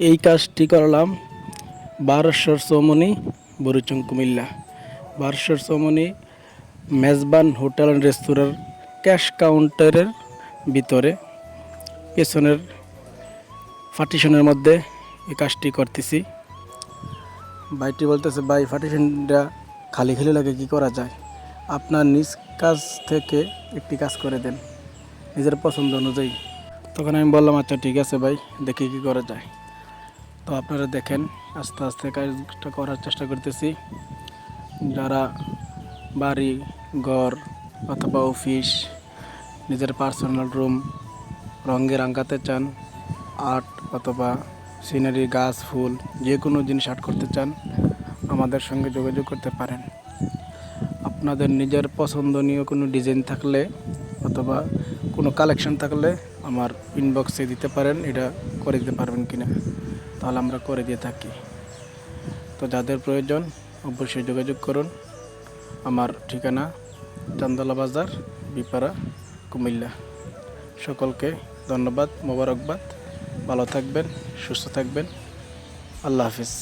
এই কাজটি করলাম বারোশ্বর চৌমনি বরুচং কুমিল্লা। বারোশ্বর চৌমনি মেজবান হোটেল অ্যান্ড রেস্তোরাঁর ক্যাশ কাউন্টারের ভিতরে পেছনের পার্টিশনের মধ্যে এই কাজটি করতেছি। ভাইটি বলতেছে, ভাই পার্টিশনটা খালি খালি লাগে, কি করা যায়? আপনার নিজ কাজ থেকে একটি কাজ করে দেন নিজের পছন্দ অনুযায়ী। তখন আমি বললাম, আচ্ছা ঠিক আছে ভাই, দেখি কী করা যায়। তো আপনারা দেখেন, আস্তে আস্তে কাজটা করার চেষ্টা করতেছি। যারা বাড়ি ঘর অথবা অফিস, নিজের পার্সোনাল রুম রঙে রাঙাতে চান, আর্ট অথবা সিনারি, গাছ, ফুল, যে কোনো জিনিস আর্ট করতে চান, আমাদের সঙ্গে যোগাযোগ করতে পারেন। আপনাদের নিজের পছন্দনীয় কোনো ডিজাইন থাকলে অথবা কোনো কালেকশন থাকলে আমার ইনবক্সে দিতে পারেন, এটা করে দিতে পারবেন কিনা, তাহলে আমরা করে দিয়ে থাকি। তো যাদের প্রয়োজন অবশ্যই যোগাযোগ করুন। আমার ঠিকানা চান্দলা বাজার, বিপাড়া, কুমিল্লা। সকলকে ধন্যবাদ, মোবারকবাদ। ভালো থাকবেন, সুস্থ থাকবেন। আল্লাহ হাফিজ।